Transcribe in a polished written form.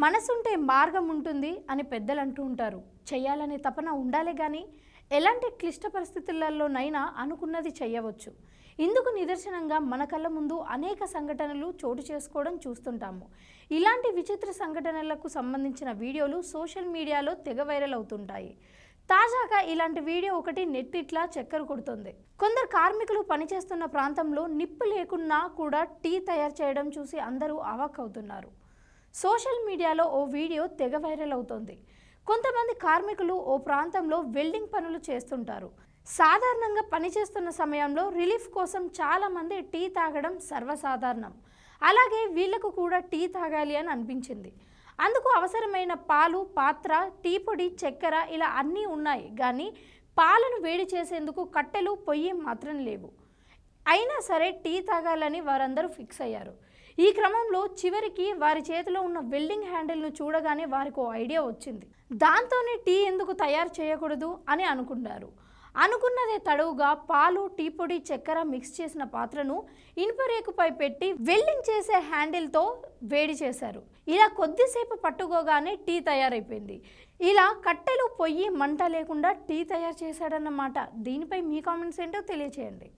మనసుంటే మార్గం ఉంటుంది అని పెద్దలు అంటూ ఉంటారు. చేయాలనే తపన ఉండాలే గాని ఎలాంటి క్లిష్ట పరిస్థితులలోనైనా అనుకున్నది చేయవచ్చు. ఇందుకు నిదర్శనంగా మన కళ్ళ ముందు అనేక సంఘటనలు చోటు చేసుకోవడం చూస్తుంటాము. ఇలాంటి విచిత్ర సంఘటనలకు సంబంధించిన వీడియోలు సోషల్ మీడియాలో తెగ వైరల్ అవుతుంటాయి. తాజాగా ఇలాంటి వీడియో ఒకటి నెట్టిట్లా చక్కర కొడుతుంది. కొందరు కార్మికులు పనిచేస్తున్న ప్రాంతంలో నిప్పు లేకున్నా కూడా టీ తయారు చేయడం చూసి అందరూ అవాక్కవుతున్నారు. సోషల్ మీడియాలో ఓ వీడియో తెగ వైరల్ అవుతోంది. కొంతమంది కార్మికులు ఓ ప్రాంతంలో వెల్డింగ్ పనులు చేస్తుంటారు. సాధారణంగా పనిచేస్తున్న సమయంలో రిలీఫ్ కోసం చాలామంది టీ తాగడం సర్వసాధారణం. అలాగే వీళ్లకు కూడా టీ తాగాలి అని అనిపించింది. అందుకు అవసరమైన పాలు, పాత్ర, టీ పొడి, చక్కెర ఇలా అన్నీ ఉన్నాయి. కానీ పాలను వేడి చేసేందుకు కట్టెలు, పొయ్యి మాత్రం లేవు. అయినా సరే టీ తాగాలని వారందరూ ఫిక్స్ అయ్యారు. ఈ క్రమంలో చివరికి వారి చేతిలో ఉన్న వెల్డింగ్ హ్యాండిల్ను చూడగానే వారికి ఓ ఐడియా వచ్చింది. దాంతోనే టీ ఎందుకు తయారు చేయకూడదు అని అనుకున్నారు. అనుకున్నదే తడవుగా పాలు, టీ పొడి, చక్కెర మిక్స్ చేసిన పాత్రను ఇనుపరేకుపై పెట్టి వెల్డింగ్ చేసే హ్యాండిల్తో వేడి చేశారు. ఇలా కొద్దిసేపు పట్టుకోగానే టీ తయారైపోయింది. ఇలా కట్టెలు, పొయ్యి, మంట లేకుండా టీ తయారు చేశాడన్నమాట. దీనిపై మీ కామెంట్స్ ఏంటో తెలియచేయండి.